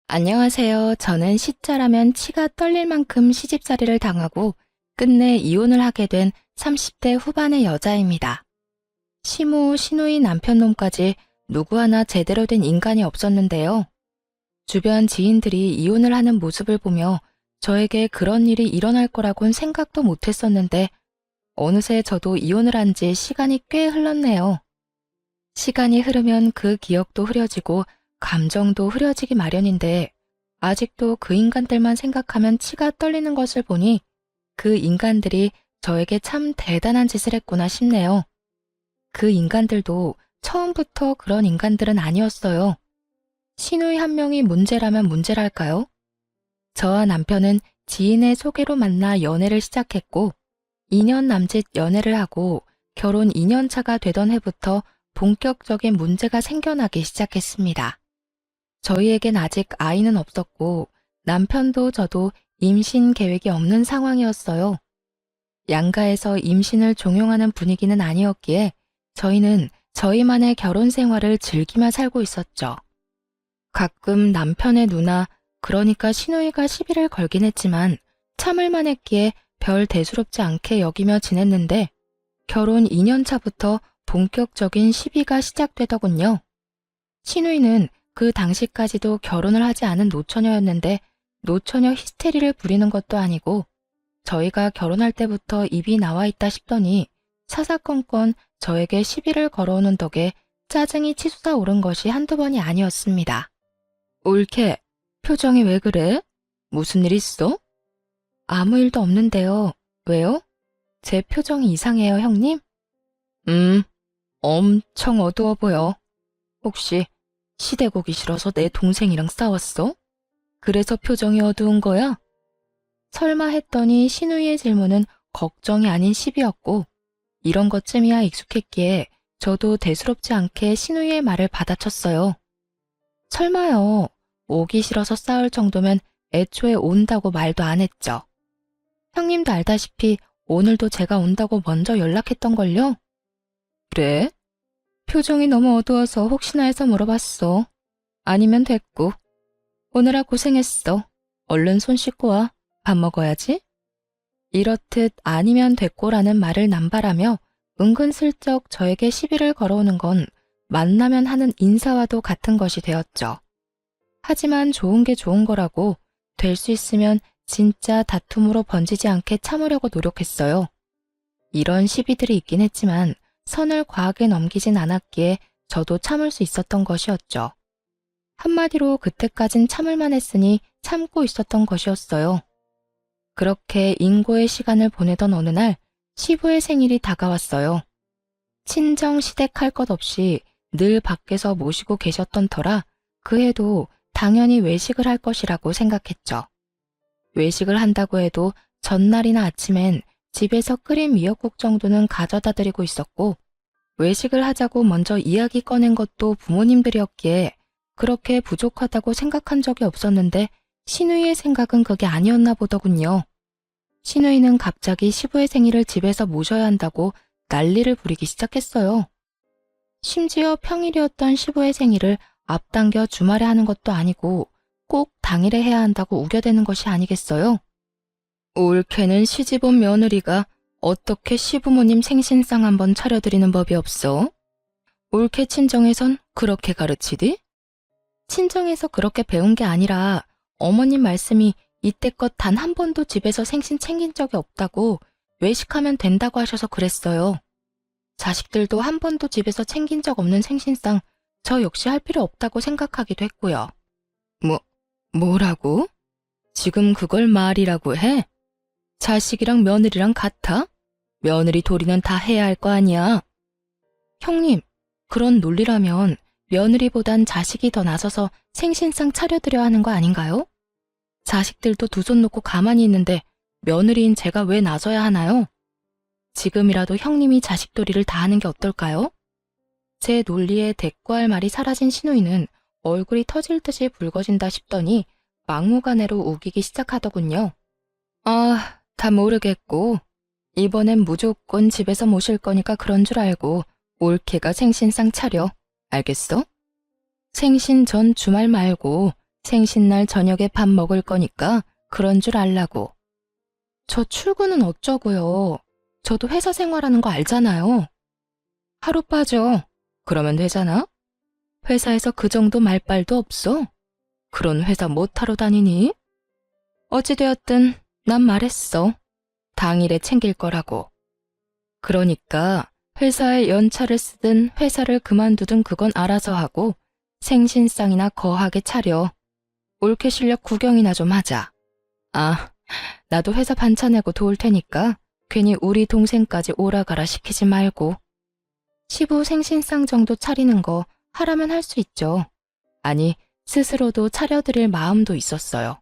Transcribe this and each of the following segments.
안녕하세요. 저는 시자라면 치가 떨릴 만큼 시집살이를 당하고 끝내 이혼을 하게 된 30대 후반의 여자입니다. 시모, 시누이 남편놈까지 누구 하나 제대로 된 인간이 없었는데요. 주변 지인들이 이혼을 하는 모습을 보며 저에게 그런 일이 일어날 거라곤 생각도 못했었는데 어느새 저도 이혼을 한 지 시간이 꽤 흘렀네요. 시간이 흐르면 그 기억도 흐려지고 감정도 흐려지기 마련인데 아직도 그 인간들만 생각하면 치가 떨리는 것을 보니 그 인간들이 저에게 참 대단한 짓을 했구나 싶네요. 그 인간들도 처음부터 그런 인간들은 아니었어요. 시누이 한 명이 문제라면 문제랄까요? 저와 남편은 지인의 소개로 만나 연애를 시작했고 2년 남짓 연애를 하고 결혼 2년 차가 되던 해부터 본격적인 문제가 생겨나기 시작했습니다. 저희에겐 아직 아이는 없었고 남편도 저도 임신 계획이 없는 상황이었어요. 양가에서 임신을 종용하는 분위기는 아니었기에 저희는 저희만의 결혼 생활을 즐기며 살고 있었죠. 가끔 남편의 누나, 그러니까 시누이가 시비를 걸긴 했지만 참을만 했기에 별 대수롭지 않게 여기며 지냈는데 결혼 2년 차부터 본격적인 시비가 시작되더군요. 시누이는 그 당시까지도 결혼을 하지 않은 노처녀였는데 노처녀 히스테리를 부리는 것도 아니고 저희가 결혼할 때부터 입이 나와 있다 싶더니 사사건건 저에게 시비를 걸어오는 덕에 짜증이 치솟아 오른 것이 한두 번이 아니었습니다. 올케, 표정이 왜 그래? 무슨 일 있어? 아무 일도 없는데요. 왜요? 제 표정이 이상해요, 형님? 엄청 어두워 보여. 혹시 시대고기 싫어서 내 동생이랑 싸웠어? 그래서 표정이 어두운 거야? 설마 했더니 시누이의 질문은 걱정이 아닌 시비였고 이런 것쯤이야 익숙했기에 저도 대수롭지 않게 시누이의 말을 받아쳤어요. 설마요. 오기 싫어서 싸울 정도면 애초에 온다고 말도 안 했죠. 형님도 알다시피 오늘도 제가 온다고 먼저 연락했던걸요? 그래? 표정이 너무 어두워서 혹시나 해서 물어봤어. 아니면 됐고. 오느라 고생했어. 얼른 손 씻고 와. 밥 먹어야지. 이렇듯 아니면 됐고라는 말을 남발하며 은근슬쩍 저에게 시비를 걸어오는 건 만나면 하는 인사와도 같은 것이 되었죠. 하지만 좋은 게 좋은 거라고 될 수 있으면 진짜 다툼으로 번지지 않게 참으려고 노력했어요. 이런 시비들이 있긴 했지만 선을 과하게 넘기진 않았기에 저도 참을 수 있었던 것이었죠. 한마디로 그때까진 참을만 했으니 참고 있었던 것이었어요. 그렇게 인고의 시간을 보내던 어느 날 시부의 생일이 다가왔어요. 친정 시댁 할 것 없이 늘 밖에서 모시고 계셨던 터라 그 해도 당연히 외식을 할 것이라고 생각했죠. 외식을 한다고 해도 전날이나 아침엔 집에서 끓인 미역국 정도는 가져다 드리고 있었고 외식을 하자고 먼저 이야기 꺼낸 것도 부모님들이었기에 그렇게 부족하다고 생각한 적이 없었는데 시누이의 생각은 그게 아니었나 보더군요. 시누이는 갑자기 시부의 생일을 집에서 모셔야 한다고 난리를 부리기 시작했어요. 심지어 평일이었던 시부의 생일을 앞당겨 주말에 하는 것도 아니고 꼭 당일에 해야 한다고 우겨대는 것이 아니겠어요? 올케는 시집온 며느리가 어떻게 시부모님 생신상 한번 차려드리는 법이 없어? 올케 친정에선 그렇게 가르치디? 친정에서 그렇게 배운 게 아니라 어머님 말씀이 이때껏 단 한 번도 집에서 생신 챙긴 적이 없다고 외식하면 된다고 하셔서 그랬어요. 자식들도 한 번도 집에서 챙긴 적 없는 생신상 저 역시 할 필요 없다고 생각하기도 했고요. 뭐라고? 지금 그걸 말이라고 해? 자식이랑 며느리랑 같아? 며느리 도리는 다 해야 할 거 아니야. 형님, 그런 논리라면 며느리보단 자식이 더 나서서 생신상 차려드려야 하는 거 아닌가요? 자식들도 두 손 놓고 가만히 있는데 며느리인 제가 왜 나서야 하나요? 지금이라도 형님이 자식도리를 다 하는 게 어떨까요? 제 논리에 대꾸할 말이 사라진 시누이는 얼굴이 터질 듯이 붉어진다 싶더니 막무가내로 우기기 시작하더군요. 아, 다 모르겠고 이번엔 무조건 집에서 모실 거니까 그런 줄 알고 올케가 생신상 차려. 알겠어? 생신 전 주말 말고 생신날 저녁에 밥 먹을 거니까 그런 줄 알라고. 저 출근은 어쩌고요. 저도 회사 생활하는 거 알잖아요. 하루 빠져. 그러면 되잖아? 회사에서 그 정도 말빨도 없어? 그런 회사 못하러 다니니? 어찌되었든 난 말했어. 당일에 챙길 거라고. 그러니까 회사에 연차를 쓰든 회사를 그만두든 그건 알아서 하고 생신상이나 거하게 차려. 올케 실력 구경이나 좀 하자. 아, 나도 회사 반차 내고 도울 테니까 괜히 우리 동생까지 오라가라 시키지 말고. 시부 생신상 정도 차리는 거 하라면 할 수 있죠. 아니, 스스로도 차려드릴 마음도 있었어요.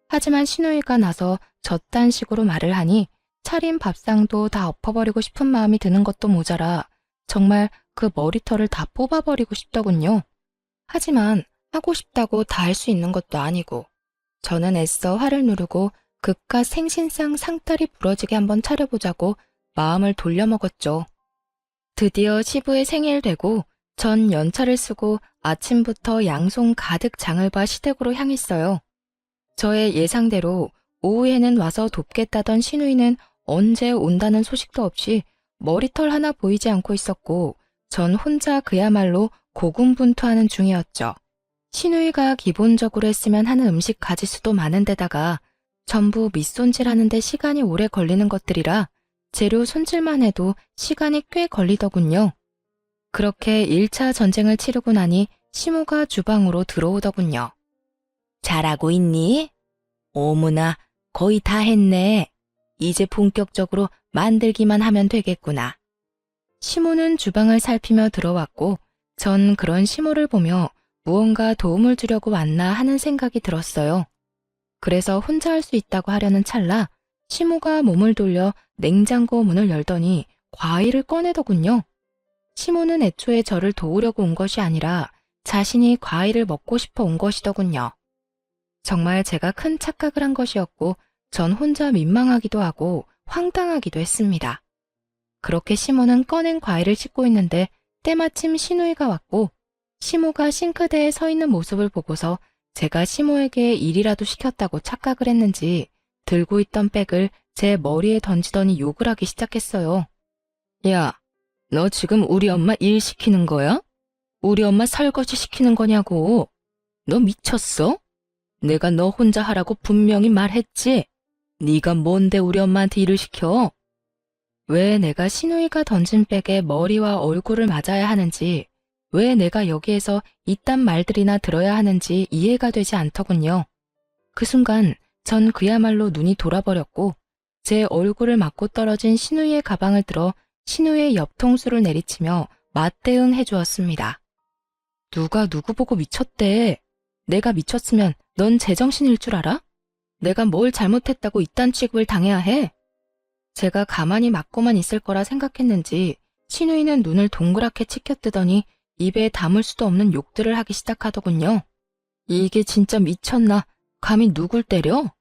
하지만 시누이가 나서 저딴 식으로 말을 하니 차린 밥상도 다 엎어버리고 싶은 마음이 드는 것도 모자라 정말 그 머리털을 다 뽑아버리고 싶더군요. 하지만 하고 싶다고 다 할 수 있는 것도 아니고 저는 애써 화를 누르고 그깟 생신상 상다리 부러지게 한번 차려보자고 마음을 돌려먹었죠. 드디어 시부의 생일 되고 전 연차를 쓰고 아침부터 양손 가득 장을 봐 시댁으로 향했어요. 저의 예상대로 오후에는 와서 돕겠다던 시누이는 언제 온다는 소식도 없이 머리털 하나 보이지 않고 있었고 전 혼자 그야말로 고군분투하는 중이었죠. 시누이가 기본적으로 했으면 하는 음식 가짓수도 많은데다가 전부 밑손질하는 데 시간이 오래 걸리는 것들이라 재료 손질만 해도 시간이 꽤 걸리더군요. 그렇게 1차 전쟁을 치르고 나니 시모가 주방으로 들어오더군요. 잘하고 있니? 어머나, 거의 다 했네. 이제 본격적으로 만들기만 하면 되겠구나. 시모는 주방을 살피며 들어왔고 전 그런 시모를 보며 무언가 도움을 주려고 왔나 하는 생각이 들었어요. 그래서 혼자 할 수 있다고 하려는 찰나 시모가 몸을 돌려 냉장고 문을 열더니 과일을 꺼내더군요. 시모는 애초에 저를 도우려고 온 것이 아니라 자신이 과일을 먹고 싶어 온 것이더군요. 정말 제가 큰 착각을 한 것이었고 전 혼자 민망하기도 하고 황당하기도 했습니다. 그렇게 시모는 꺼낸 과일을 씻고 있는데 때마침 시누이가 왔고 시모가 싱크대에 서 있는 모습을 보고서 제가 시모에게 일이라도 시켰다고 착각을 했는지 들고 있던 백을 제 머리에 던지더니 욕을 하기 시작했어요. 야, 너 지금 우리 엄마 일 시키는 거야? 우리 엄마 설거지 시키는 거냐고. 너 미쳤어? 내가 너 혼자 하라고 분명히 말했지. 네가 뭔데 우리 엄마한테 일을 시켜? 왜 내가 시누이가 던진 백에 머리와 얼굴을 맞아야 하는지, 왜 내가 여기에서 이딴 말들이나 들어야 하는지 이해가 되지 않더군요. 그 순간 전 그야말로 눈이 돌아버렸고 제 얼굴을 맞고 떨어진 시누이의 가방을 들어 시누이의 옆통수를 내리치며 맞대응해 주었습니다. 누가 누구 보고 미쳤대. 내가 미쳤으면 넌 제정신일 줄 알아? 내가 뭘 잘못했다고 이딴 취급을 당해야 해? 제가 가만히 맞고만 있을 거라 생각했는지 시누이는 눈을 동그랗게 치켜뜨더니 입에 담을 수도 없는 욕들을 하기 시작하더군요. 이게 진짜 미쳤나? 감히 누굴 때려?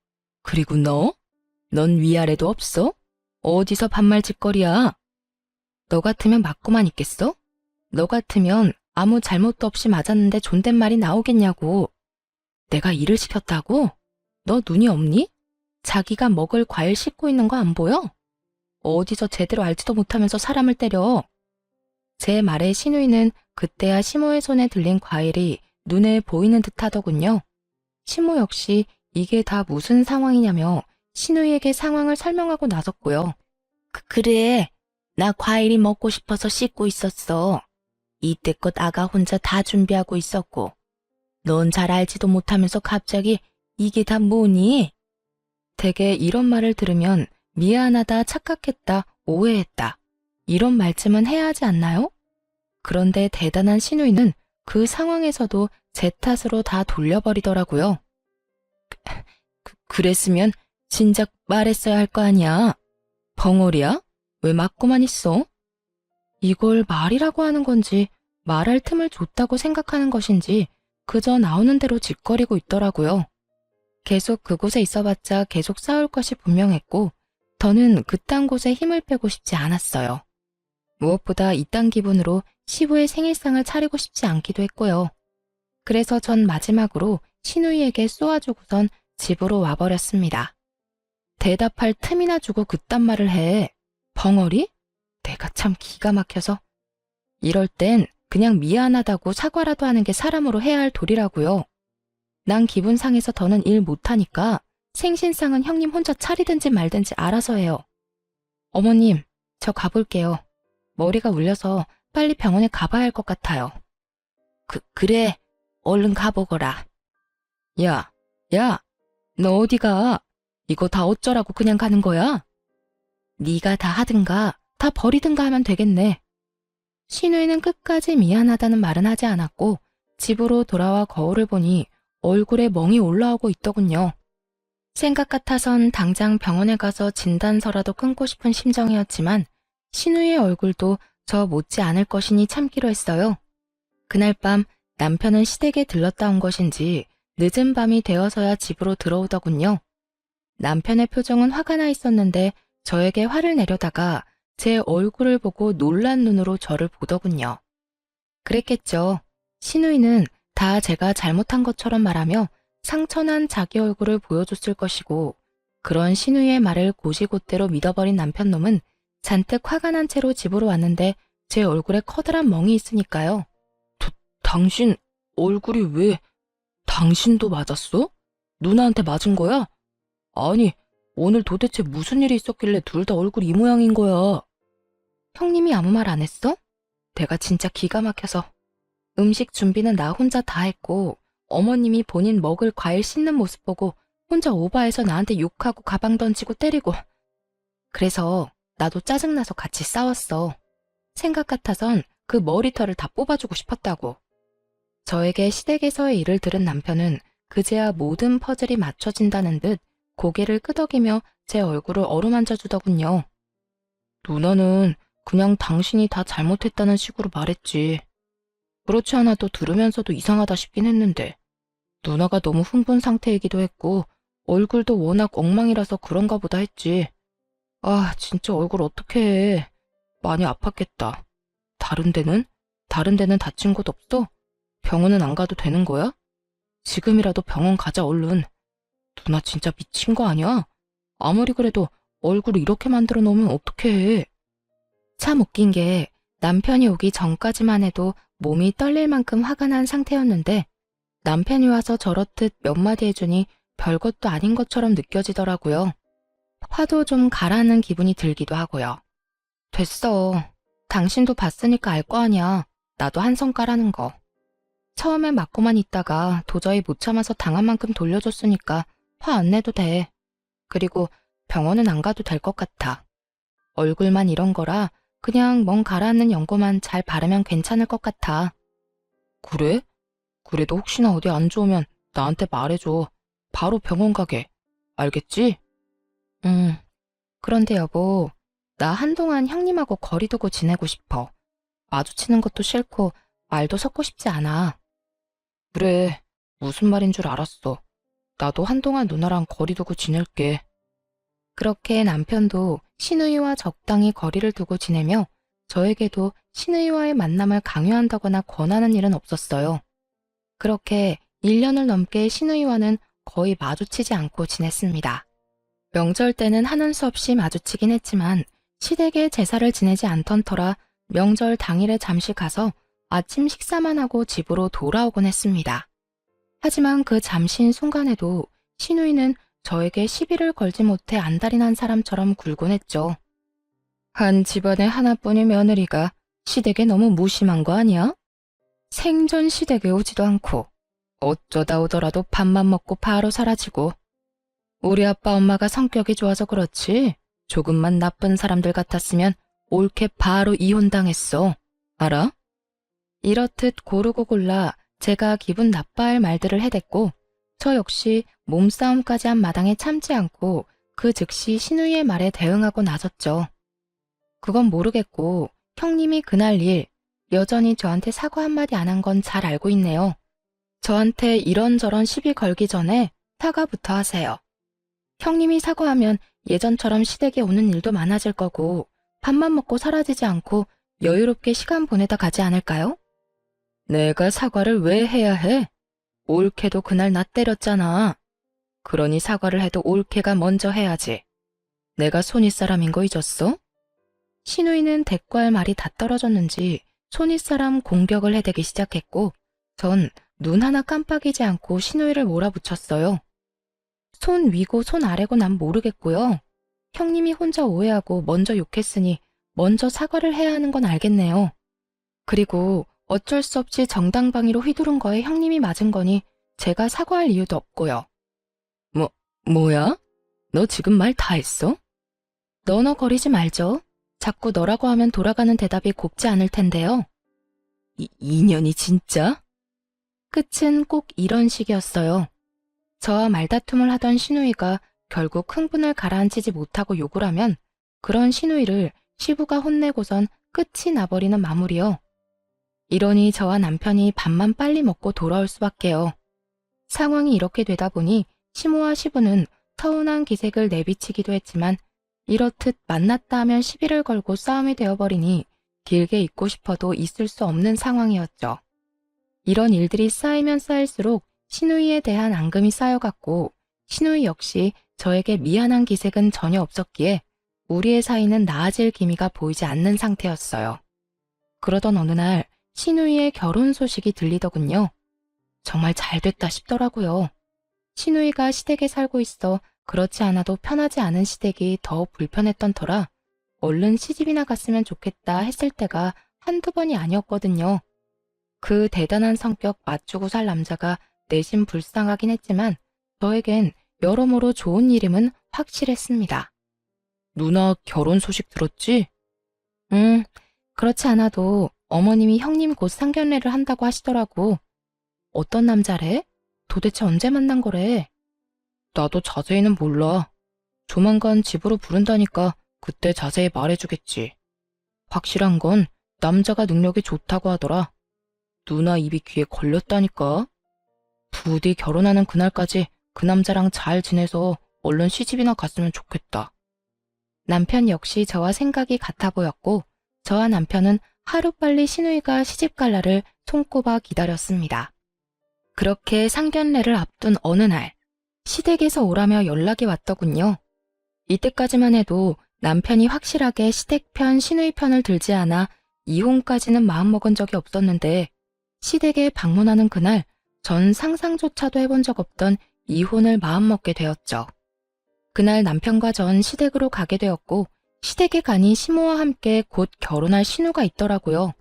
그리고 너? 넌 위아래도 없어? 어디서 반말짓거리야? 너 같으면 맞고만 있겠어? 너 같으면 아무 잘못도 없이 맞았는데 존댓말이 나오겠냐고. 내가 일을 시켰다고? 너 눈이 없니? 자기가 먹을 과일 씻고 있는 거 안 보여? 어디서 제대로 알지도 못하면서 사람을 때려. 제 말에 시누이는 그때야 시모의 손에 들린 과일이 눈에 보이는 듯 하더군요. 시모 역시 이게 다 무슨 상황이냐며 시누이에게 상황을 설명하고 나섰고요. 그래, 나 과일이 먹고 싶어서 씻고 있었어. 이때껏 아가 혼자 다 준비하고 있었고. 넌 잘 알지도 못하면서 갑자기 이게 다 뭐니? 되게 이런 말을 들으면 미안하다, 착각했다, 오해했다. 이런 말쯤은 해야 하지 않나요? 그런데 대단한 시누이는 그 상황에서도 제 탓으로 다 돌려버리더라고요. 그랬으면 진작 말했어야 할 거 아니야. 벙어리야? 왜 맞고만 있어? 이걸 말이라고 하는 건지 말할 틈을 줬다고 생각하는 것인지 그저 나오는 대로 짓거리고 있더라고요. 계속 그곳에 있어봤자 계속 싸울 것이 분명했고 저는 그딴 곳에 힘을 빼고 싶지 않았어요. 무엇보다 이딴 기분으로 시부의 생일상을 차리고 싶지 않기도 했고요. 그래서 전 마지막으로 신우이에게 쏘아주고선 집으로 와버렸습니다. 대답할 틈이나 주고 그딴 말을 해. 벙어리? 내가 참 기가 막혀서. 이럴 땐 그냥 미안하다고 사과라도 하는 게 사람으로 해야 할 도리라고요. 난 기분 상해서 더는 일 못하니까 생신상은 형님 혼자 차리든지 말든지 알아서 해요. 어머님, 저 가볼게요. 머리가 울려서 빨리 병원에 가봐야 할 것 같아요. 그래. 얼른 가보거라. 야, 너 어디 가? 이거 다 어쩌라고 그냥 가는 거야? 네가 다 하든가 다 버리든가 하면 되겠네. 신우이는 끝까지 미안하다는 말은 하지 않았고 집으로 돌아와 거울을 보니 얼굴에 멍이 올라오고 있더군요. 생각 같아선 당장 병원에 가서 진단서라도 끊고 싶은 심정이었지만 신우이의 얼굴도 저 못지 않을 것이니 참기로 했어요. 그날 밤 남편은 시댁에 들렀다 온 것인지 늦은 밤이 되어서야 집으로 들어오더군요. 남편의 표정은 화가 나 있었는데 저에게 화를 내려다가 제 얼굴을 보고 놀란 눈으로 저를 보더군요. 그랬겠죠. 신우이는 다 제가 잘못한 것처럼 말하며 상처난 자기 얼굴을 보여줬을 것이고 그런 신우이의 말을 고시고대로 믿어버린 남편놈은 잔뜩 화가 난 채로 집으로 왔는데 제 얼굴에 커다란 멍이 있으니까요. 당신 얼굴이 왜... 당신도 맞았어? 누나한테 맞은 거야? 아니, 오늘 도대체 무슨 일이 있었길래 둘 다 얼굴이 이 모양인 거야? 형님이 아무 말 안 했어? 내가 진짜 기가 막혀서. 음식 준비는 나 혼자 다 했고 어머님이 본인 먹을 과일 씻는 모습 보고 혼자 오바해서 나한테 욕하고 가방 던지고 때리고. 그래서 나도 짜증나서 같이 싸웠어. 생각 같아선 그 머리털을 다 뽑아주고 싶었다고. 저에게 시댁에서의 일을 들은 남편은 그제야 모든 퍼즐이 맞춰진다는 듯 고개를 끄덕이며 제 얼굴을 어루만져 주더군요. 누나는 그냥 당신이 다 잘못했다는 식으로 말했지. 그렇지 않아도 들으면서도 이상하다 싶긴 했는데 누나가 너무 흥분 상태이기도 했고 얼굴도 워낙 엉망이라서 그런가 보다 했지. 아, 진짜 얼굴 어떡해 해. 많이 아팠겠다. 다른 데는? 다른 데는 다친 곳 없어? 병원은 안 가도 되는 거야? 지금이라도 병원 가자 얼른. 누나 진짜 미친 거 아니야? 아무리 그래도 얼굴을 이렇게 만들어 놓으면 어떡해 해. 참 웃긴 게 남편이 오기 전까지만 해도 몸이 떨릴 만큼 화가 난 상태였는데 남편이 와서 저렇듯 몇 마디 해주니 별것도 아닌 것처럼 느껴지더라고요. 화도 좀 가라앉는 기분이 들기도 하고요. 됐어. 당신도 봤으니까 알 거 아니야. 나도 한 성 까라는 거. 처음에 맞고만 있다가 도저히 못 참아서 당한 만큼 돌려줬으니까 화 안 내도 돼. 그리고 병원은 안 가도 될 것 같아. 얼굴만 이런 거라 그냥 멍 가라앉는 연고만 잘 바르면 괜찮을 것 같아. 그래? 그래도 혹시나 어디 안 좋으면 나한테 말해줘. 바로 병원 가게. 알겠지? 그런데 여보, 나 한동안 형님하고 거리 두고 지내고 싶어. 마주치는 것도 싫고 말도 섞고 싶지 않아. 그래, 무슨 말인 줄 알았어. 나도 한동안 누나랑 거리 두고 지낼게. 그렇게 남편도 신우이와 적당히 거리를 두고 지내며 저에게도 신우이와의 만남을 강요한다거나 권하는 일은 없었어요. 그렇게 1년을 넘게 신우이와는 거의 마주치지 않고 지냈습니다. 명절 때는 하는 수 없이 마주치긴 했지만 시댁에 제사를 지내지 않던 터라 명절 당일에 잠시 가서 아침 식사만 하고 집으로 돌아오곤 했습니다. 하지만 그 잠시인 순간에도 신우이는 저에게 시비를 걸지 못해 안달이 난 사람처럼 굴곤 했죠. 한 집안에 하나뿐인 며느리가 시댁에 너무 무심한 거 아니야? 생전 시댁에 오지도 않고 어쩌다 오더라도 밥만 먹고 바로 사라지고. 우리 아빠 엄마가 성격이 좋아서 그렇지 조금만 나쁜 사람들 같았으면 옳게 바로 이혼당했어. 알아? 이렇듯 고르고 골라 제가 기분 나빠할 말들을 해댔고 저 역시 몸싸움까지 한 마당에 참지 않고 그 즉시 신우이의 말에 대응하고 나섰죠. 그건 모르겠고 형님이 그날 일 여전히 저한테 사과 한마디 안 한 건 잘 알고 있네요. 저한테 이런저런 시비 걸기 전에 사과부터 하세요. 형님이 사과하면 예전처럼 시댁에 오는 일도 많아질 거고 밥만 먹고 사라지지 않고 여유롭게 시간 보내다 가지 않을까요? 내가 사과를 왜 해야 해? 올케도 그날 나 때렸잖아. 그러니 사과를 해도 올케가 먼저 해야지. 내가 손윗사람인 거 잊었어? 신우이는 대꾸할 말이 다 떨어졌는지 손윗사람 공격을 해대기 시작했고 전 눈 하나 깜빡이지 않고 신우이를 몰아붙였어요. 손 위고 손 아래고 난 모르겠고요. 형님이 혼자 오해하고 먼저 욕했으니 먼저 사과를 해야 하는 건 알겠네요. 그리고 어쩔 수 없이 정당방위로 휘두른 거에 형님이 맞은 거니 제가 사과할 이유도 없고요. 뭐야? 너 지금 말 다 했어? 너너거리지 말죠. 자꾸 너라고 하면 돌아가는 대답이 곱지 않을 텐데요. 인연이 진짜? 끝은 꼭 이런 식이었어요. 저와 말다툼을 하던 신우이가 결국 흥분을 가라앉히지 못하고 욕을 하면 그런 신우이를 시부가 혼내고선 끝이 나버리는 마무리요. 이러니 저와 남편이 밥만 빨리 먹고 돌아올 수밖에요. 상황이 이렇게 되다 보니 시모와 시부는 서운한 기색을 내비치기도 했지만 이렇듯 만났다 하면 시비를 걸고 싸움이 되어버리니 길게 있고 싶어도 있을 수 없는 상황이었죠. 이런 일들이 쌓이면 쌓일수록 신우이에 대한 앙금이 쌓여갔고 신우이 역시 저에게 미안한 기색은 전혀 없었기에 우리의 사이는 나아질 기미가 보이지 않는 상태였어요. 그러던 어느 날 신우이의 결혼 소식이 들리더군요. 정말 잘 됐다 싶더라고요. 신우이가 시댁에 살고 있어 그렇지 않아도 편하지 않은 시댁이 더 불편했던 터라 얼른 시집이나 갔으면 좋겠다 했을 때가 한두 번이 아니었거든요. 그 대단한 성격 맞추고 살 남자가 내심 불쌍하긴 했지만 저에겐 여러모로 좋은 일임은 확실했습니다. 누나 결혼 소식 들었지? 그렇지 않아도 어머님이 형님 곧 상견례를 한다고 하시더라고. 어떤 남자래? 도대체 언제 만난 거래? 나도 자세히는 몰라. 조만간 집으로 부른다니까 그때 자세히 말해주겠지. 확실한 건 남자가 능력이 좋다고 하더라. 누나 입이 귀에 걸렸다니까. 부디 결혼하는 그날까지 그 남자랑 잘 지내서 얼른 시집이나 갔으면 좋겠다. 남편 역시 저와 생각이 같아 보였고 저와 남편은 하루빨리 신우이가 시집 갈 날을 손꼽아 기다렸습니다. 그렇게 상견례를 앞둔 어느 날 시댁에서 오라며 연락이 왔더군요. 이때까지만 해도 남편이 확실하게 시댁 편 신우이 편을 들지 않아 이혼까지는 마음먹은 적이 없었는데 시댁에 방문하는 그날 전 상상조차도 해본 적 없던 이혼을 마음먹게 되었죠. 그날 남편과 전 시댁으로 가게 되었고 시댁에 가니 시모와 함께 곧 결혼할 신우가 있더라고요.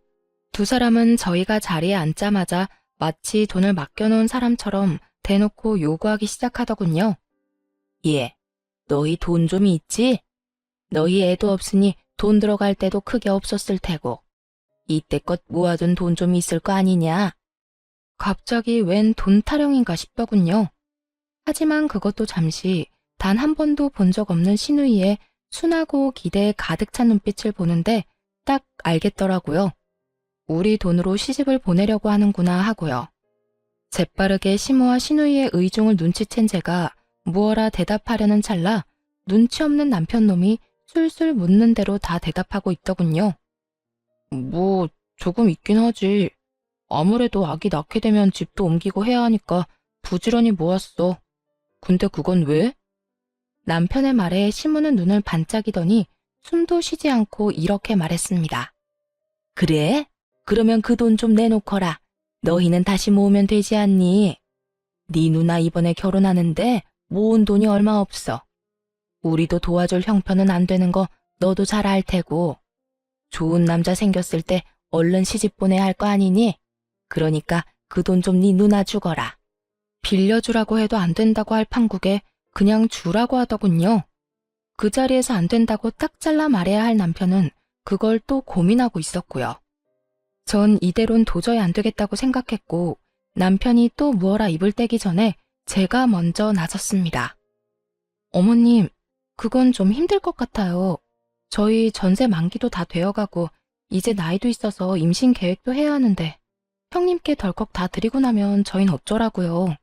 두 사람은 저희가 자리에 앉자마자 마치 돈을 맡겨놓은 사람처럼 대놓고 요구하기 시작하더군요. 예, 너희 돈 좀 있지? 너희 애도 없으니 돈 들어갈 때도 크게 없었을 테고 이때껏 모아둔 돈 좀 있을 거 아니냐? 갑자기 웬 돈 타령인가 싶더군요. 하지만 그것도 잠시 단 한 번도 본 적 없는 신우이의 순하고 기대에 가득 찬 눈빛을 보는데 딱 알겠더라고요. 우리 돈으로 시집을 보내려고 하는구나 하고요. 재빠르게 시모와 신우이의 의중을 눈치챈 제가 무어라 대답하려는 찰나 눈치 없는 남편놈이 술술 묻는 대로 다 대답하고 있더군요. 뭐 조금 있긴 하지. 아무래도 아기 낳게 되면 집도 옮기고 해야 하니까 부지런히 모았어. 근데 그건 왜? 남편의 말에 시무는 눈을 반짝이더니 숨도 쉬지 않고 이렇게 말했습니다. 그래? 그러면 그 돈 좀 내놓거라. 너희는 다시 모으면 되지 않니? 네 누나 이번에 결혼하는데 모은 돈이 얼마 없어. 우리도 도와줄 형편은 안 되는 거 너도 잘 알 테고. 좋은 남자 생겼을 때 얼른 시집 보내야 할 거 아니니? 그러니까 그 돈 좀 네 누나 주거라. 빌려주라고 해도 안 된다고 할 판국에 그냥 주라고 하더군요. 그 자리에서 안 된다고 딱 잘라 말해야 할 남편은 그걸 또 고민하고 있었고요. 전 이대로는 도저히 안 되겠다고 생각했고 남편이 또 무어라 입을 떼기 전에 제가 먼저 나섰습니다. 어머님, 그건 좀 힘들 것 같아요. 저희 전세 만기도 다 되어가고 이제 나이도 있어서 임신 계획도 해야 하는데 형님께 덜컥 다 드리고 나면 저흰 어쩌라고요.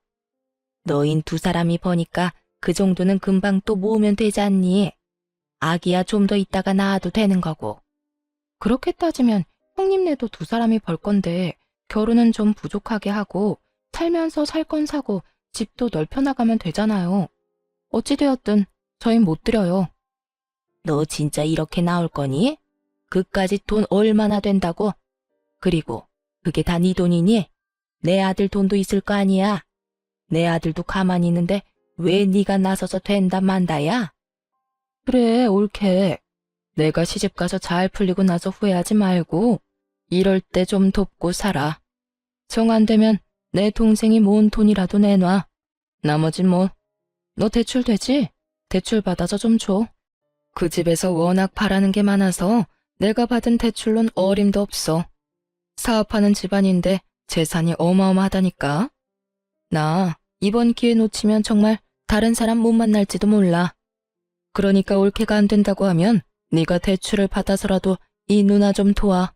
너흰 두 사람이 버니까 그 정도는 금방 또 모으면 되지 않니? 아기야 좀 더 있다가 낳아도 되는 거고. 그렇게 따지면 형님네도 두 사람이 벌 건데 결혼은 좀 부족하게 하고 살면서 살 건 사고 집도 넓혀나가면 되잖아요. 어찌되었든 저흰 못 드려요. 너 진짜 이렇게 나올 거니? 그까짓 돈 얼마나 된다고? 그리고 그게 다 네 돈이니? 내 아들 돈도 있을 거 아니야. 내 아들도 가만히 있는데 왜 네가 나서서 된다 만다야? 그래, 옳게. 내가 시집가서 잘 풀리고 나서 후회하지 말고 이럴 때 좀 돕고 살아. 정 안 되면 내 동생이 모은 돈이라도 내놔. 나머진 뭐, 너 대출 되지? 대출 받아서 좀 줘. 그 집에서 워낙 바라는 게 많아서 내가 받은 대출론 어림도 없어. 사업하는 집안인데 재산이 어마어마하다니까. 나 이번 기회 놓치면 정말 다른 사람 못 만날지도 몰라. 그러니까 올케가 안 된다고 하면 네가 대출을 받아서라도 이 누나 좀 도와.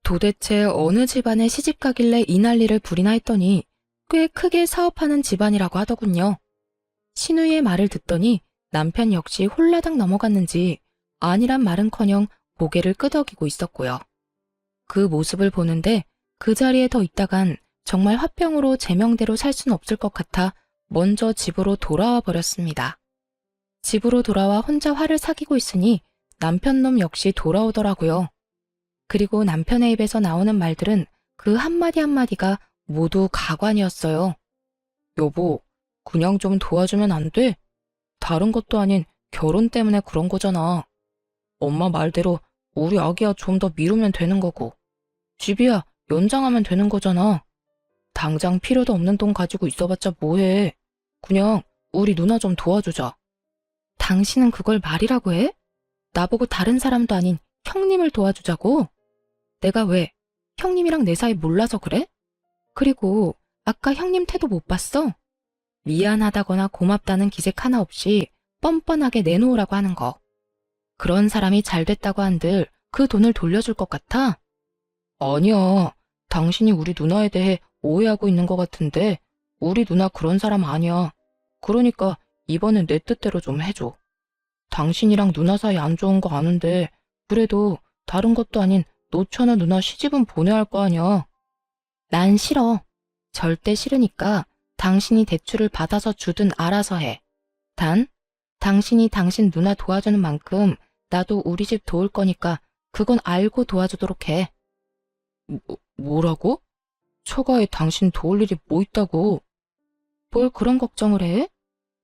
도대체 어느 집안에 시집 가길래 이 난리를 부리나 했더니 꽤 크게 사업하는 집안이라고 하더군요. 신우의 말을 듣더니 남편 역시 홀라당 넘어갔는지 아니란 말은커녕 고개를 끄덕이고 있었고요. 그 모습을 보는데 그 자리에 더 있다간 정말 화병으로 제 명대로 살 순 없을 것 같아 먼저 집으로 돌아와 버렸습니다. 집으로 돌아와 혼자 화를 사귀고 있으니 남편놈 역시 돌아오더라고요. 그리고 남편의 입에서 나오는 말들은 그 한마디 한마디가 모두 가관이었어요. 여보, 그냥 좀 도와주면 안 돼? 다른 것도 아닌 결혼 때문에 그런 거잖아. 엄마 말대로 우리 아기야 좀 더 미루면 되는 거고. 집이야 연장하면 되는 거잖아. 당장 필요도 없는 돈 가지고 있어봤자 뭐해. 그냥 우리 누나 좀 도와주자. 당신은 그걸 말이라고 해? 나보고 다른 사람도 아닌 형님을 도와주자고? 내가 왜 형님이랑 내 사이 몰라서 그래? 그리고 아까 형님 태도 못 봤어? 미안하다거나 고맙다는 기색 하나 없이 뻔뻔하게 내놓으라고 하는 거. 그런 사람이 잘 됐다고 한들 그 돈을 돌려줄 것 같아? 아니야. 당신이 우리 누나에 대해 오해하고 있는 것 같은데 우리 누나 그런 사람 아니야. 그러니까 이번엔 내 뜻대로 좀 해줘. 당신이랑 누나 사이 안 좋은 거 아는데 그래도 다른 것도 아닌 노처녀 누나 시집은 보내야 할 거 아니야. 난 싫어. 절대 싫으니까 당신이 대출을 받아서 주든 알아서 해. 단, 당신이 당신 누나 도와주는 만큼 나도 우리 집 도울 거니까 그건 알고 도와주도록 해. 뭐라고? 처가에 당신 도울 일이 뭐 있다고? 뭘 그런 걱정을 해?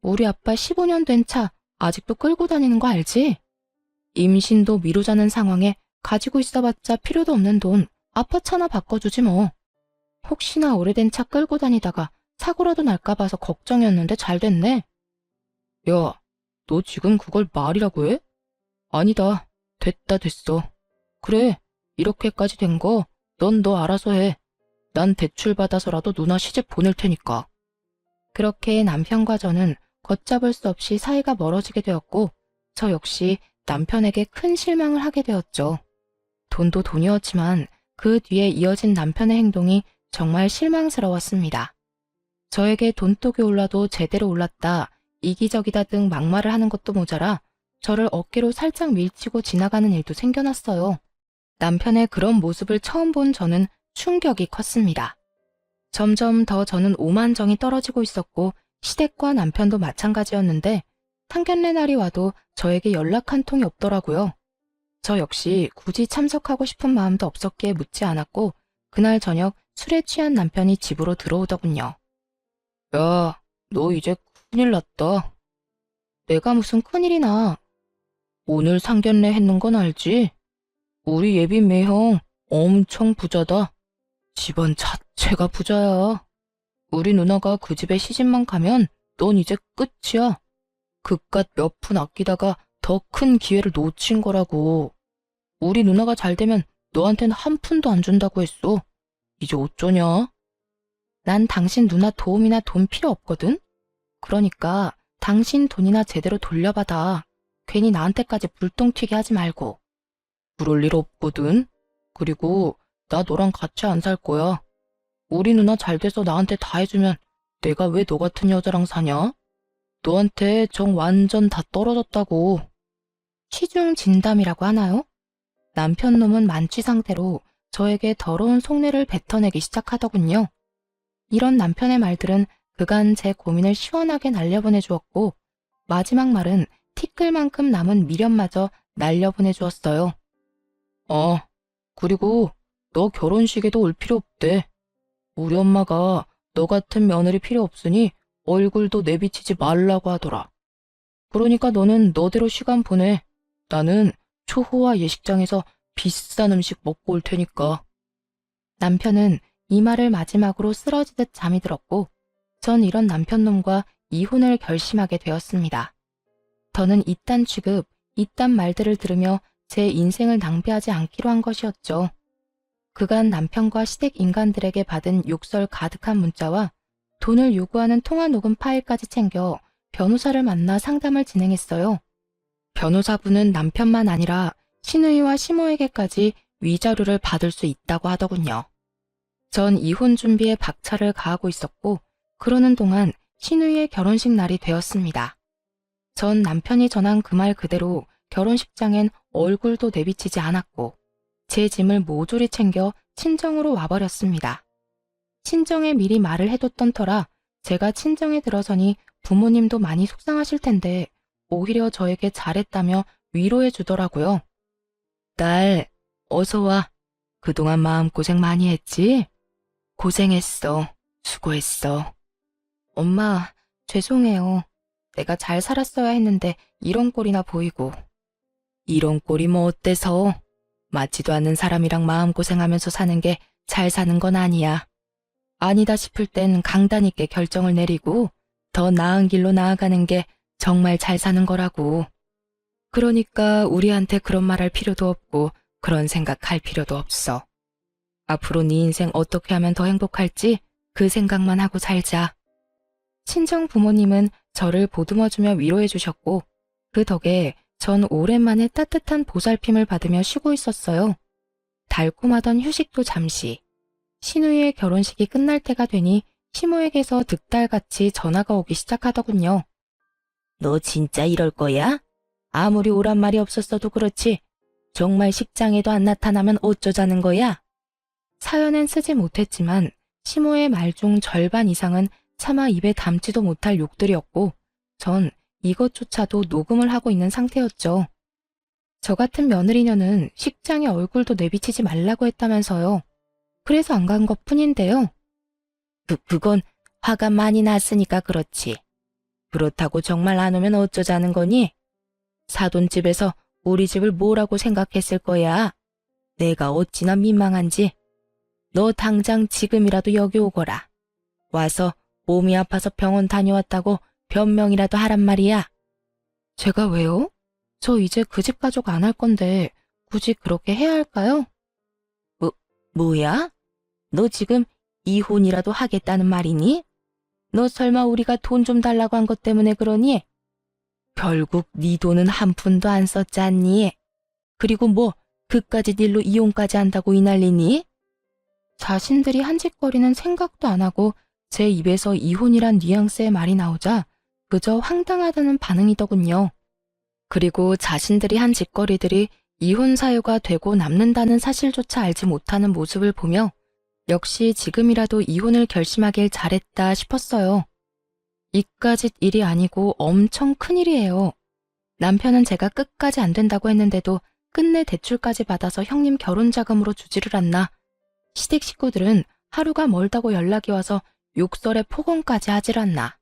우리 아빠 15년 된 차 아직도 끌고 다니는 거 알지? 임신도 미루자는 상황에 가지고 있어봤자 필요도 없는 돈 아파차나 바꿔주지 뭐. 혹시나 오래된 차 끌고 다니다가 사고라도 날까 봐서 걱정이었는데 잘 됐네. 야, 너 지금 그걸 말이라고 해? 아니다. 됐어. 그래, 이렇게까지 된 거 넌 너 알아서 해. 난 대출 받아서라도 누나 시집 보낼 테니까. 그렇게 남편과 저는 걷잡을 수 없이 사이가 멀어지게 되었고 저 역시 남편에게 큰 실망을 하게 되었죠. 돈도 돈이었지만 그 뒤에 이어진 남편의 행동이 정말 실망스러웠습니다. 저에게 돈독이 올라도 제대로 올랐다, 이기적이다 등 막말을 하는 것도 모자라 저를 어깨로 살짝 밀치고 지나가는 일도 생겨났어요. 남편의 그런 모습을 처음 본 저는 충격이 컸습니다. 점점 더 저는 오만정이 떨어지고 있었고 시댁과 남편도 마찬가지였는데 상견례 날이 와도 저에게 연락 한 통이 없더라고요. 저 역시 굳이 참석하고 싶은 마음도 없었기에 묻지 않았고 그날 저녁 술에 취한 남편이 집으로 들어오더군요. 야, 너 이제 큰일 났다. 내가 무슨 큰일이나. 오늘 상견례 했는 건 알지? 우리 예비 매형 엄청 부자다. 집안 자체가 부자야. 우리 누나가 그 집에 시집만 가면 넌 이제 끝이야. 그깟 몇 푼 아끼다가 더 큰 기회를 놓친 거라고. 우리 누나가 잘 되면 너한텐 한 푼도 안 준다고 했어. 이제 어쩌냐? 난 당신 누나 도움이나 돈 필요 없거든? 그러니까 당신 돈이나 제대로 돌려받아. 괜히 나한테까지 불똥 튀게 하지 말고. 그럴 일 없거든. 그리고 나 너랑 같이 안 살 거야. 우리 누나 잘 돼서 나한테 다 해주면 내가 왜 너 같은 여자랑 사냐? 너한테 정 완전 다 떨어졌다고. 시중 진담이라고 하나요? 남편 놈은 만취 상태로 저에게 더러운 속내를 뱉어내기 시작하더군요. 이런 남편의 말들은 그간 제 고민을 시원하게 날려보내 주었고, 마지막 말은 티끌만큼 남은 미련마저 날려보내 주었어요. 그리고 너 결혼식에도 올 필요 없대. 우리 엄마가 너 같은 며느리 필요 없으니 얼굴도 내비치지 말라고 하더라. 그러니까 너는 너대로 시간 보내. 나는 초호화 예식장에서 비싼 음식 먹고 올 테니까. 남편은 이 말을 마지막으로 쓰러지듯 잠이 들었고, 전 이런 남편놈과 이혼을 결심하게 되었습니다. 더는 이딴 취급, 이딴 말들을 들으며 제 인생을 낭비하지 않기로 한 것이었죠. 그간 남편과 시댁 인간들에게 받은 욕설 가득한 문자와 돈을 요구하는 통화 녹음 파일까지 챙겨 변호사를 만나 상담을 진행했어요. 변호사분은 남편만 아니라 시누이와 시모에게까지 위자료를 받을 수 있다고 하더군요. 전 이혼 준비에 박차를 가하고 있었고, 그러는 동안 시누이의 결혼식 날이 되었습니다. 전 남편이 전한 그 말 그대로 결혼식장엔 얼굴도 내비치지 않았고, 제 짐을 모조리 챙겨 친정으로 와버렸습니다. 친정에 미리 말을 해뒀던 터라 제가 친정에 들어서니 부모님도 많이 속상하실 텐데 오히려 저에게 잘했다며 위로해 주더라고요. 딸, 어서 와. 그동안 마음고생 많이 했지? 고생했어. 수고했어. 엄마, 죄송해요. 내가 잘 살았어야 했는데 이런 꼴이나 보이고. 이런 꼴이 뭐 어때서? 맞지도 않는 사람이랑 마음고생하면서 사는 게 잘 사는 건 아니야. 아니다 싶을 땐 강단 있게 결정을 내리고 더 나은 길로 나아가는 게 정말 잘 사는 거라고. 그러니까 우리한테 그런 말 할 필요도 없고 그런 생각할 필요도 없어. 앞으로 네 인생 어떻게 하면 더 행복할지 그 생각만 하고 살자. 친정 부모님은 저를 보듬어주며 위로해 주셨고, 그 덕에 전 오랜만에 따뜻한 보살핌을 받으며 쉬고 있었어요. 달콤하던 휴식도 잠시. 시누이의 결혼식이 끝날 때가 되니 시모에게서 득달같이 전화가 오기 시작하더군요. 너 진짜 이럴 거야? 아무리 오란 말이 없었어도 그렇지. 정말 식장에도 안 나타나면 어쩌자는 거야? 사연엔 쓰지 못했지만 시모의 말 중 절반 이상은 차마 입에 담지도 못할 욕들이었고, 전 이것조차도 녹음을 하고 있는 상태였죠. 저 같은 며느리녀는 식장에 얼굴도 내비치지 말라고 했다면서요. 그래서 안 간 것 뿐인데요. 그건 화가 많이 났으니까 그렇지. 그렇다고 정말 안 오면 어쩌자는 거니? 사돈집에서 우리 집을 뭐라고 생각했을 거야? 내가 어찌나 민망한지. 너 당장 지금이라도 여기 오거라. 와서 몸이 아파서 병원 다녀왔다고 변명이라도 하란 말이야. 제가 왜요? 저 이제 그 집 가족 안 할 건데 굳이 그렇게 해야 할까요? 뭐야? 너 지금 이혼이라도 하겠다는 말이니? 너 설마 우리가 돈 좀 달라고 한 것 때문에 그러니? 결국 네 돈은 한 푼도 안 썼잖니? 그리고 뭐 그까짓 일로 이혼까지 한다고 이 난리니? 자신들이 한 짓거리는 생각도 안 하고 제 입에서 이혼이란 뉘앙스의 말이 나오자 그저 황당하다는 반응이더군요. 그리고 자신들이 한 짓거리들이 이혼 사유가 되고 남는다는 사실조차 알지 못하는 모습을 보며 역시 지금이라도 이혼을 결심하길 잘했다 싶었어요. 이까짓 일이 아니고 엄청 큰일이에요. 남편은 제가 끝까지 안 된다고 했는데도 끝내 대출까지 받아서 형님 결혼 자금으로 주지를 않나. 시댁 식구들은 하루가 멀다고 연락이 와서 욕설에 폭언까지 하질 않나.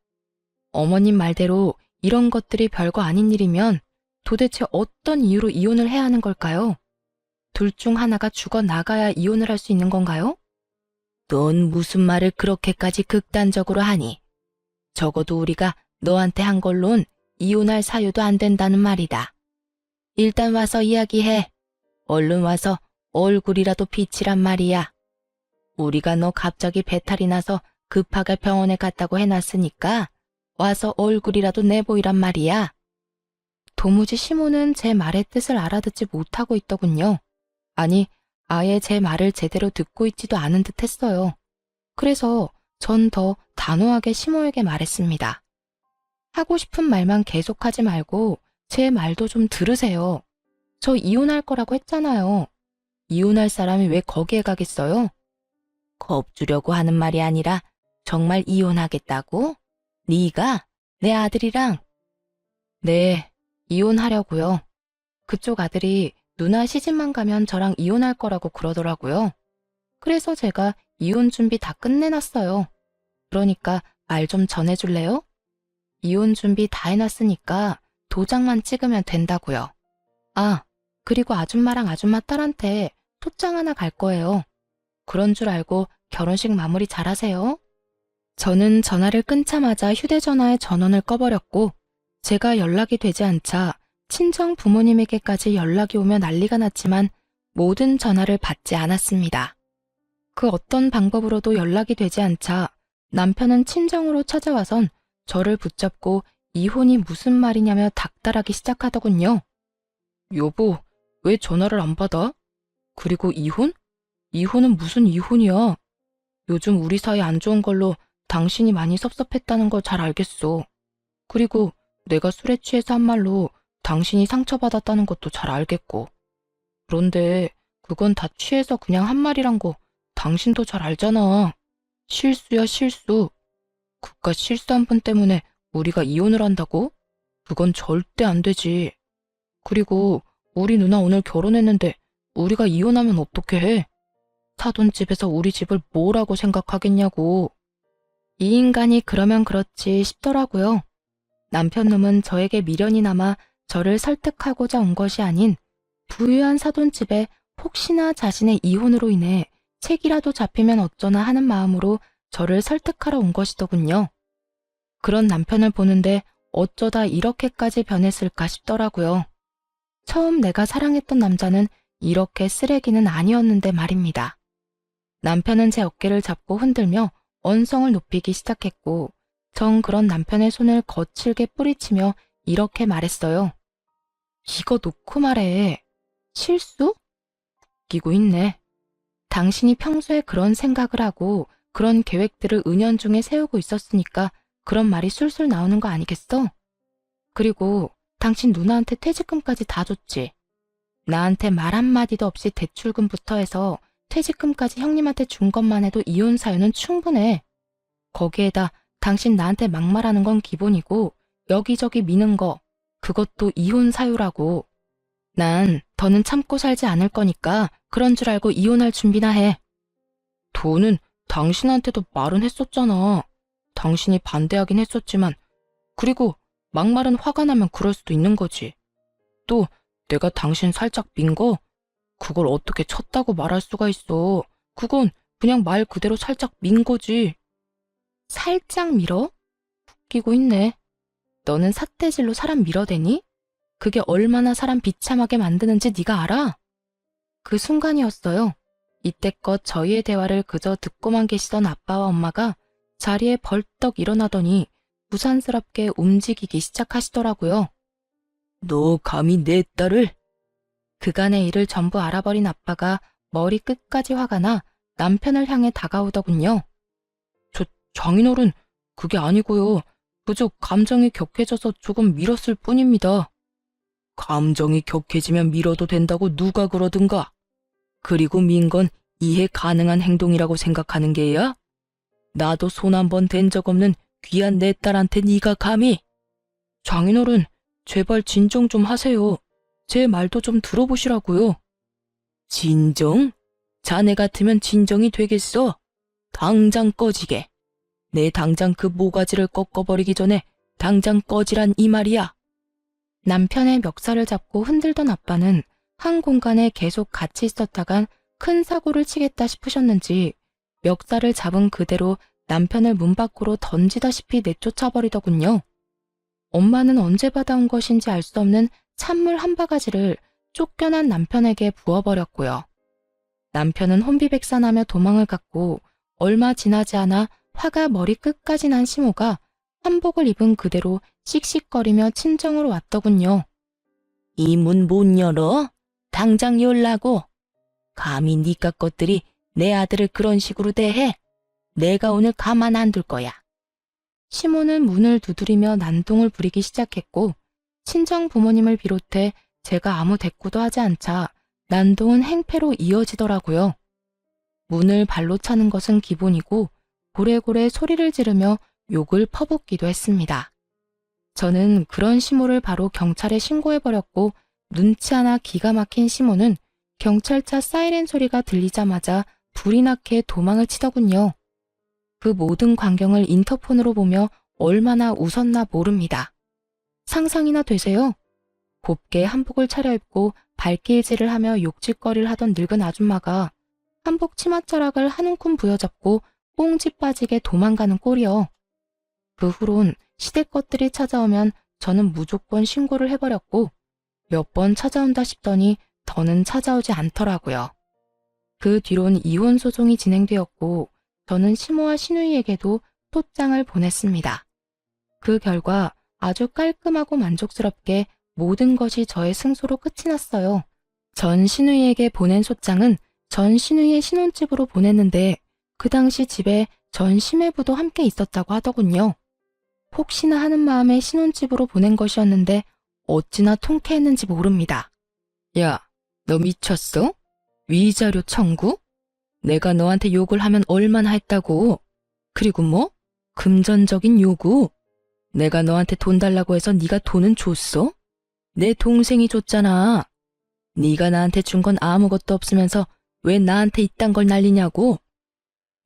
어머님 말대로 이런 것들이 별거 아닌 일이면 도대체 어떤 이유로 이혼을 해야 하는 걸까요? 둘 중 하나가 죽어 나가야 이혼을 할 수 있는 건가요? 넌 무슨 말을 그렇게까지 극단적으로 하니? 적어도 우리가 너한테 한 걸론 이혼할 사유도 안 된다는 말이다. 일단 와서 이야기해. 얼른 와서 얼굴이라도 비치란 말이야. 우리가 너 갑자기 배탈이 나서 급하게 병원에 갔다고 해놨으니까 와서 얼굴이라도 내보이란 말이야. 도무지 시모는 제 말의 뜻을 알아듣지 못하고 있더군요. 아니, 아예 제 말을 제대로 듣고 있지도 않은 듯 했어요. 그래서 전 더 단호하게 시모에게 말했습니다. 하고 싶은 말만 계속하지 말고 제 말도 좀 들으세요. 저 이혼할 거라고 했잖아요. 이혼할 사람이 왜 거기에 가겠어요? 겁주려고 하는 말이 아니라 정말 이혼하겠다고? 네가? 내 아들이랑? 네, 이혼하려고요. 그쪽 아들이 누나 시집만 가면 저랑 이혼할 거라고 그러더라고요. 그래서 제가 이혼 준비 다 끝내놨어요. 그러니까 말 좀 전해줄래요? 이혼 준비 다 해놨으니까 도장만 찍으면 된다고요. 아, 그리고 아줌마랑 아줌마 딸한테 초장 하나 갈 거예요. 그런 줄 알고 결혼식 마무리 잘하세요. 저는 전화를 끊자마자 휴대전화의 전원을 꺼버렸고 제가 연락이 되지 않자 친정 부모님에게까지 연락이 오며 난리가 났지만 모든 전화를 받지 않았습니다. 그 어떤 방법으로도 연락이 되지 않자 남편은 친정으로 찾아와선 저를 붙잡고 이혼이 무슨 말이냐며 닥달하기 시작하더군요. 여보, 왜 전화를 안 받아? 그리고 이혼? 이혼은 무슨 이혼이야? 요즘 우리 사이 안 좋은 걸로 당신이 많이 섭섭했다는 걸 잘 알겠어. 그리고 내가 술에 취해서 한 말로 당신이 상처받았다는 것도 잘 알겠고. 그런데 그건 다 취해서 그냥 한 말이란 거 당신도 잘 알잖아. 실수야, 실수. 그깟 실수 한 번 때문에 우리가 이혼을 한다고? 그건 절대 안 되지. 그리고 우리 누나 오늘 결혼했는데 우리가 이혼하면 어떻게 해? 사돈집에서 우리 집을 뭐라고 생각하겠냐고. 이 인간이 그러면 그렇지 싶더라고요. 남편 놈은 저에게 미련이 남아 저를 설득하고자 온 것이 아닌 부유한 사돈집에 혹시나 자신의 이혼으로 인해 책이라도 잡히면 어쩌나 하는 마음으로 저를 설득하러 온 것이더군요. 그런 남편을 보는데 어쩌다 이렇게까지 변했을까 싶더라고요. 처음 내가 사랑했던 남자는 이렇게 쓰레기는 아니었는데 말입니다. 남편은 제 어깨를 잡고 흔들며 언성을 높이기 시작했고 전 그런 남편의 손을 거칠게 뿌리치며 이렇게 말했어요. 이거 놓고 말해. 실수? 웃기고 있네. 당신이 평소에 그런 생각을 하고 그런 계획들을 은연중에 세우고 있었으니까 그런 말이 술술 나오는 거 아니겠어? 그리고 당신 누나한테 퇴직금까지 다 줬지. 나한테 말 한마디도 없이 대출금부터 해서 퇴직금까지 형님한테 준 것만 해도 이혼 사유는 충분해. 거기에다 당신 나한테 막말하는 건 기본이고 여기저기 미는 거 그것도 이혼 사유라고. 난 더는 참고 살지 않을 거니까 그런 줄 알고 이혼할 준비나 해. 돈은 당신한테도 말은 했었잖아. 당신이 반대하긴 했었지만 그리고 막말은 화가 나면 그럴 수도 있는 거지. 또 내가 당신 살짝 민 거? 그걸 어떻게 쳤다고 말할 수가 있어. 그건 그냥 말 그대로 살짝 민 거지. 살짝 밀어? 웃기고 있네. 너는 삿대질로 사람 밀어대니? 그게 얼마나 사람 비참하게 만드는지 네가 알아? 그 순간이었어요. 이때껏 저희의 대화를 그저 듣고만 계시던 아빠와 엄마가 자리에 벌떡 일어나더니 부산스럽게 움직이기 시작하시더라고요. 너 감히 내 딸을? 그간의 일을 전부 알아버린 아빠가 머리 끝까지 화가 나 남편을 향해 다가오더군요. 장인어른, 그게 아니고요. 그저 감정이 격해져서 조금 밀었을 뿐입니다. 감정이 격해지면 밀어도 된다고 누가 그러든가. 그리고 민 건 이해 가능한 행동이라고 생각하는 게야? 나도 손 한 번 댄 적 없는 귀한 내 딸한테 네가 감히. 장인어른, 제발 진정 좀 하세요. 제 말도 좀 들어보시라고요. 진정? 자네 같으면 진정이 되겠어? 당장 꺼지게. 내 당장 그 모가지를 꺾어버리기 전에 당장 꺼지란 이 말이야. 남편의 멱살을 잡고 흔들던 아빠는 한 공간에 계속 같이 있었다간 큰 사고를 치겠다 싶으셨는지 멱살을 잡은 그대로 남편을 문 밖으로 던지다시피 내쫓아버리더군요. 엄마는 언제 받아온 것인지 알 수 없는 찬물 한 바가지를 쫓겨난 남편에게 부어버렸고요. 남편은 혼비백산하며 도망을 갔고 얼마 지나지 않아 화가 머리 끝까지 난 시모가 한복을 입은 그대로 씩씩거리며 친정으로 왔더군요. 이 문 못 열어? 당장 열라고. 감히 니까 것들이 내 아들을 그런 식으로 대해? 내가 오늘 가만 안 둘 거야. 시모는 문을 두드리며 난동을 부리기 시작했고 친정 부모님을 비롯해 제가 아무 대꾸도 하지 않자 난동은 행패로 이어지더라고요. 문을 발로 차는 것은 기본이고 고래고래 소리를 지르며 욕을 퍼붓기도 했습니다. 저는 그런 시모를 바로 경찰에 신고해버렸고 눈치 하나 기가 막힌 시모는 경찰차 사이렌 소리가 들리자마자 불이 나게 도망을 치더군요. 그 모든 광경을 인터폰으로 보며 얼마나 웃었나 모릅니다. 상상이나 되세요? 곱게 한복을 차려입고 발길질을 하며 욕짓거리를 하던 늙은 아줌마가 한복 치맛자락을 한 움큼 부여잡고 꽁지 빠지게 도망가는 꼴이요. 그 후론 시댁 것들이 찾아오면 저는 무조건 신고를 해버렸고 몇 번 찾아온다 싶더니 더는 찾아오지 않더라고요. 그 뒤론 이혼 소송이 진행되었고 저는 시모와 시누이에게도 소장을 보냈습니다. 그 결과 아주 깔끔하고 만족스럽게 모든 것이 저의 승소로 끝이 났어요. 전 시누이에게 보낸 소장은 전 시누이의 신혼집으로 보냈는데 그 당시 집에 전 시매부도 함께 있었다고 하더군요. 혹시나 하는 마음에 신혼집으로 보낸 것이었는데 어찌나 통쾌했는지 모릅니다. 야, 너 미쳤어? 위자료 청구? 내가 너한테 욕을 하면 얼마나 했다고? 그리고 뭐? 금전적인 요구? 내가 너한테 돈 달라고 해서 네가 돈은 줬어? 내 동생이 줬잖아. 네가 나한테 준 건 아무것도 없으면서 왜 나한테 이딴 걸 날리냐고?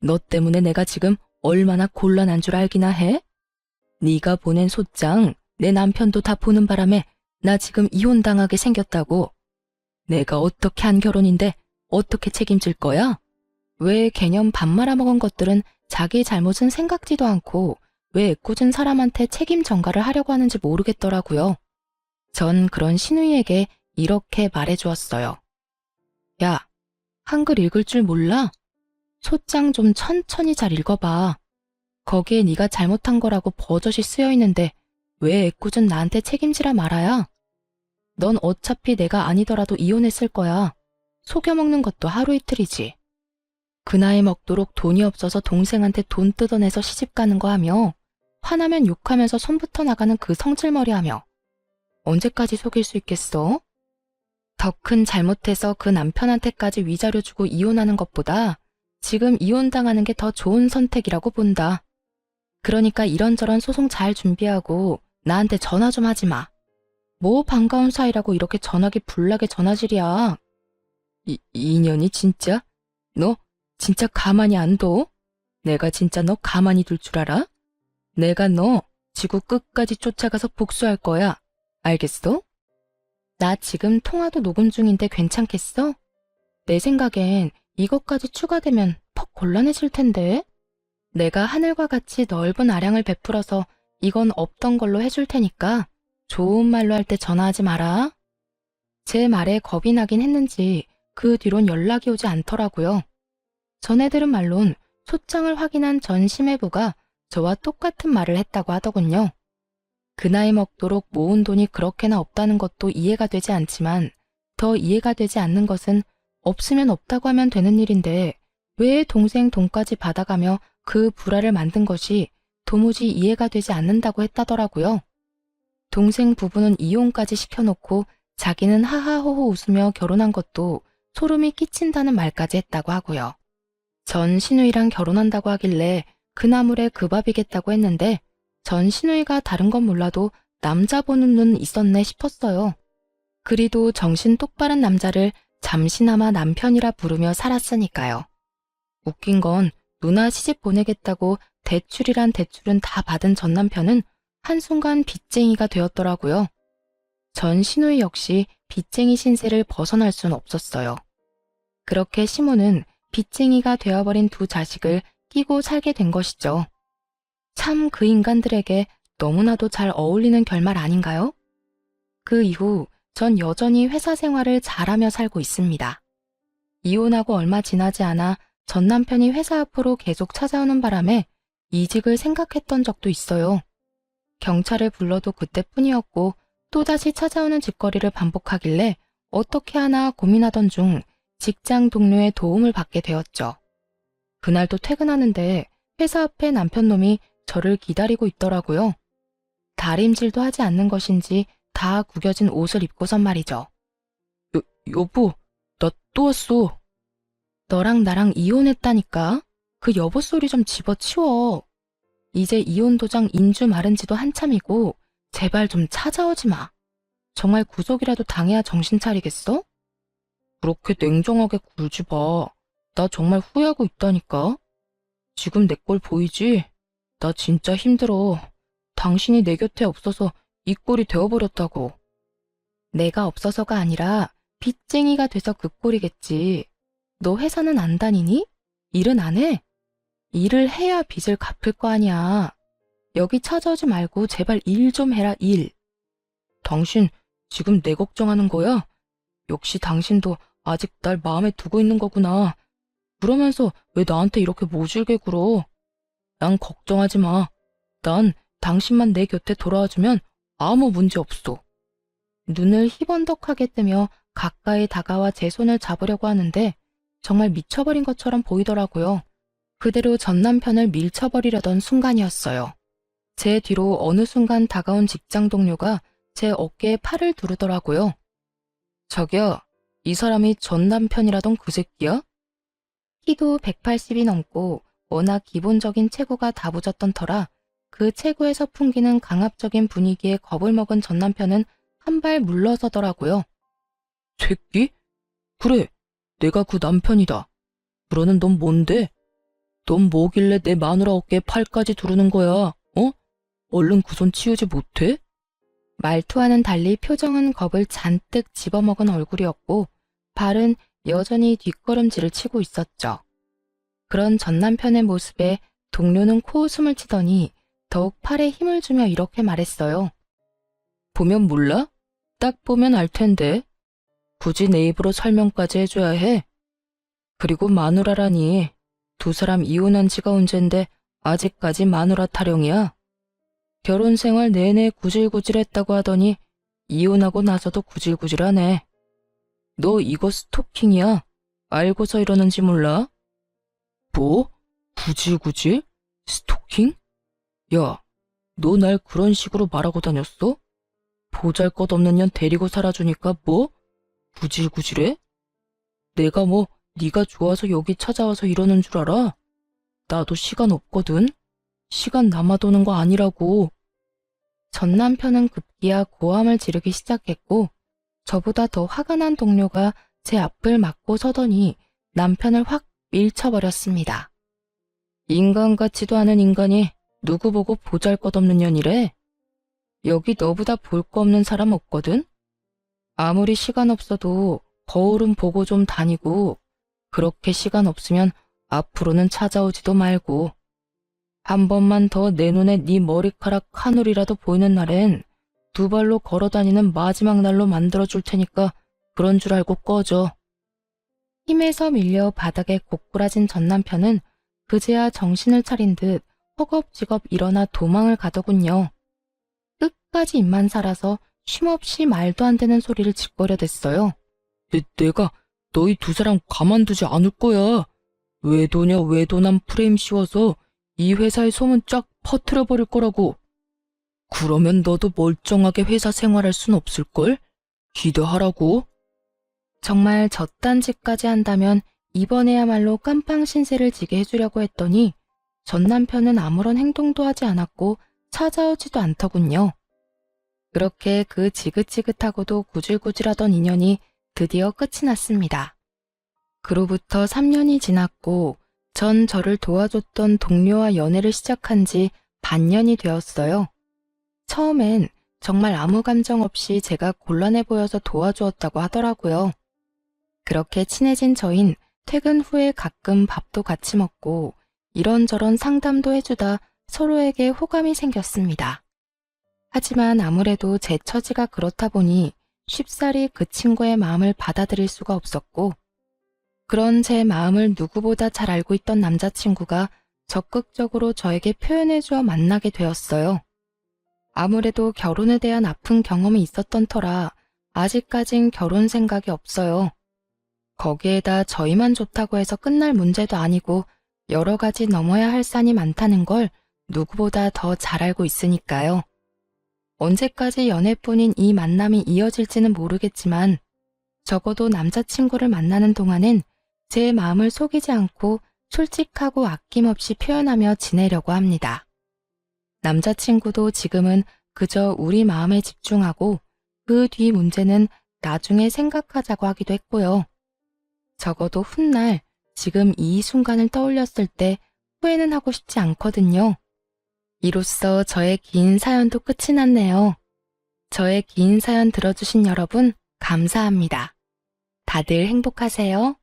너 때문에 내가 지금 얼마나 곤란한 줄 알기나 해? 네가 보낸 소장 내 남편도 다 보는 바람에 나 지금 이혼당하게 생겼다고. 내가 어떻게 한 결혼인데 어떻게 책임질 거야? 왜 개념 밥 말아먹은 것들은 자기 잘못은 생각지도 않고 왜 애꿎은 사람한테 책임 전가를 하려고 하는지 모르겠더라고요. 전 그런 시누이에게 이렇게 말해주었어요. 야, 한글 읽을 줄 몰라? 소장 좀 천천히 잘 읽어봐. 거기에 네가 잘못한 거라고 버젓이 쓰여있는데 왜 애꿎은 나한테 책임지라 말아야? 넌 어차피 내가 아니더라도 이혼했을 거야. 속여먹는 것도 하루 이틀이지. 그 나이 먹도록 돈이 없어서 동생한테 돈 뜯어내서 시집가는 거 하며 화나면 욕하면서 손부터 나가는 그 성질머리 하며 언제까지 속일 수 있겠어? 더 큰 잘못해서 그 남편한테까지 위자료 주고 이혼하는 것보다 지금 이혼당하는 게 더 좋은 선택이라고 본다. 그러니까 이런저런 소송 잘 준비하고 나한테 전화 좀 하지 마. 뭐 반가운 사이라고 이렇게 전화기 불나게 전화질이야. 이년이 진짜? 너 진짜 가만히 안 둬? 내가 진짜 너 가만히 둘 줄 알아? 내가 너 지구 끝까지 쫓아가서 복수할 거야. 알겠어? 나 지금 통화도 녹음 중인데 괜찮겠어? 내 생각엔 이것까지 추가되면 퍽 곤란해질 텐데. 내가 하늘과 같이 넓은 아량을 베풀어서 이건 없던 걸로 해줄 테니까 좋은 말로 할 때 전화하지 마라. 제 말에 겁이 나긴 했는지 그 뒤론 연락이 오지 않더라고요. 전에 들은 말론 소장을 확인한 전 심해부가 저와 똑같은 말을 했다고 하더군요. 그 나이 먹도록 모은 돈이 그렇게나 없다는 것도 이해가 되지 않지만 더 이해가 되지 않는 것은 없으면 없다고 하면 되는 일인데 왜 동생 돈까지 받아가며 그 불화를 만든 것이 도무지 이해가 되지 않는다고 했다더라고요. 동생 부부는 이혼까지 시켜놓고 자기는 하하호호 웃으며 결혼한 것도 소름이 끼친다는 말까지 했다고 하고요. 전 시누이랑 결혼한다고 하길래 그 나물에 그 밥이겠다고 했는데 전 시누이가 다른 건 몰라도 남자 보는 눈 있었네 싶었어요. 그리도 정신 똑바른 남자를 잠시나마 남편이라 부르며 살았으니까요. 웃긴 건 누나 시집 보내겠다고 대출이란 대출은 다 받은 전 남편은 한순간 빚쟁이가 되었더라고요. 전 시누이 역시 빚쟁이 신세를 벗어날 순 없었어요. 그렇게 시모는 빚쟁이가 되어버린 두 자식을 끼고 살게 된 것이죠. 참 그 인간들에게 너무나도 잘 어울리는 결말 아닌가요? 그 이후 전 여전히 회사 생활을 잘하며 살고 있습니다. 이혼하고 얼마 지나지 않아 전 남편이 회사 앞으로 계속 찾아오는 바람에 이직을 생각했던 적도 있어요. 경찰을 불러도 그때뿐이었고 또다시 찾아오는 짓거리를 반복하길래 어떻게 하나 고민하던 중 직장 동료의 도움을 받게 되었죠. 그날도 퇴근하는데 회사 앞에 남편놈이 저를 기다리고 있더라고요. 다림질도 하지 않는 것인지 다 구겨진 옷을 입고선 말이죠. 여보, 나 또 왔어. 너랑 나랑 이혼했다니까? 그 여보 소리 좀 집어치워. 이제 이혼 도장 인주 마른 지도 한참이고 제발 좀 찾아오지 마. 정말 구속이라도 당해야 정신 차리겠어? 그렇게 냉정하게 굴지 마. 나 정말 후회하고 있다니까. 지금 내 꼴 보이지? 나 진짜 힘들어. 당신이 내 곁에 없어서 이 꼴이 되어버렸다고. 내가 없어서가 아니라 빚쟁이가 돼서 그 꼴이겠지. 너 회사는 안 다니니? 일은 안 해? 일을 해야 빚을 갚을 거 아니야. 여기 찾아오지 말고 제발 일 좀 해라, 일. 당신 지금 내 걱정하는 거야? 역시 당신도 아직 날 마음에 두고 있는 거구나. 그러면서 왜 나한테 이렇게 모질게 굴어? 난 걱정하지 마. 난 당신만 내 곁에 돌아와주면 아무 문제 없어. 눈을 희번덕하게 뜨며 가까이 다가와 제 손을 잡으려고 하는데 정말 미쳐버린 것처럼 보이더라고요. 그대로 전 남편을 밀쳐버리려던 순간이었어요. 제 뒤로 어느 순간 다가온 직장 동료가 제 어깨에 팔을 두르더라고요. 자기야, 이 사람이 전 남편이라던 그 새끼야? 키도 180이 넘고 워낙 기본적인 체구가 다부졌던 터라 그 체구에서 풍기는 강압적인 분위기에 겁을 먹은 전 남편은 한 발 물러서더라고요. 새끼? 그래, 내가 그 남편이다. 그러는 넌 뭔데? 넌 뭐길래 내 마누라 어깨에 팔까지 두르는 거야, 어? 얼른 그 손 치우지 못해? 말투와는 달리 표정은 겁을 잔뜩 집어먹은 얼굴이었고 발은 여전히 뒷걸음질을 치고 있었죠. 그런 전 남편의 모습에 동료는 코웃음을 치더니 더욱 팔에 힘을 주며 이렇게 말했어요. 보면 몰라? 딱 보면 알 텐데. 굳이 내 입으로 설명까지 해줘야 해. 그리고 마누라라니. 두 사람 이혼한 지가 언젠데 아직까지 마누라 타령이야. 결혼 생활 내내 구질구질했다고 하더니 이혼하고 나서도 구질구질하네. 너 이거 스토킹이야. 알고서 이러는지 몰라? 뭐? 구질구질? 스토킹? 야, 너 날 그런 식으로 말하고 다녔어? 보잘것없는 년 데리고 살아주니까 뭐? 구질구질해? 내가 뭐 네가 좋아서 여기 찾아와서 이러는 줄 알아? 나도 시간 없거든. 시간 남아도는 거 아니라고. 전 남편은 급기야 고함을 지르기 시작했고 저보다 더 화가 난 동료가 제 앞을 막고 서더니 남편을 확 밀쳐버렸습니다. 인간 같지도 않은 인간이 누구 보고 보잘것없는 년이래? 여기 너보다 볼 거 없는 사람 없거든? 아무리 시간 없어도 거울은 보고 좀 다니고 그렇게 시간 없으면 앞으로는 찾아오지도 말고 한 번만 더 내 눈에 네 머리카락 한 올이라도 보이는 날엔 두 발로 걸어다니는 마지막 날로 만들어줄 테니까 그런 줄 알고 꺼져. 힘에서 밀려 바닥에 고꾸라진 전 남편은 그제야 정신을 차린 듯 허겁지겁 일어나 도망을 가더군요. 끝까지 입만 살아서 쉼없이 말도 안 되는 소리를 짓거려댔어요. 내가 너희 두 사람 가만두지 않을 거야. 외도녀 외도남 프레임 씌워서 이 회사의 소문 쫙 퍼뜨려버릴 거라고. 그러면 너도 멀쩡하게 회사 생활할 순 없을걸? 기대하라고. 정말 저딴 짓까지 한다면 이번에야말로 깜빵 신세를 지게 해주려고 했더니 전 남편은 아무런 행동도 하지 않았고 찾아오지도 않더군요. 그렇게 그 지긋지긋하고도 구질구질하던 인연이 드디어 끝이 났습니다. 그로부터 3년이 지났고 전 저를 도와줬던 동료와 연애를 시작한 지 반년이 되었어요. 처음엔 정말 아무 감정 없이 제가 곤란해 보여서 도와주었다고 하더라고요. 그렇게 친해진 저흰 퇴근 후에 가끔 밥도 같이 먹고 이런저런 상담도 해주다 서로에게 호감이 생겼습니다. 하지만 아무래도 제 처지가 그렇다 보니 쉽사리 그 친구의 마음을 받아들일 수가 없었고 그런 제 마음을 누구보다 잘 알고 있던 남자친구가 적극적으로 저에게 표현해주어 만나게 되었어요. 아무래도 결혼에 대한 아픈 경험이 있었던 터라 아직까진 결혼 생각이 없어요. 거기에다 저희만 좋다고 해서 끝날 문제도 아니고 여러 가지 넘어야 할 산이 많다는 걸 누구보다 더 잘 알고 있으니까요. 언제까지 연애뿐인 이 만남이 이어질지는 모르겠지만 적어도 남자친구를 만나는 동안엔 제 마음을 속이지 않고 솔직하고 아낌없이 표현하며 지내려고 합니다. 남자친구도 지금은 그저 우리 마음에 집중하고 그 뒤 문제는 나중에 생각하자고 하기도 했고요. 적어도 훗날 지금 이 순간을 떠올렸을 때 후회는 하고 싶지 않거든요. 이로써 저의 긴 사연도 끝이 났네요. 저의 긴 사연 들어주신 여러분 감사합니다. 다들 행복하세요.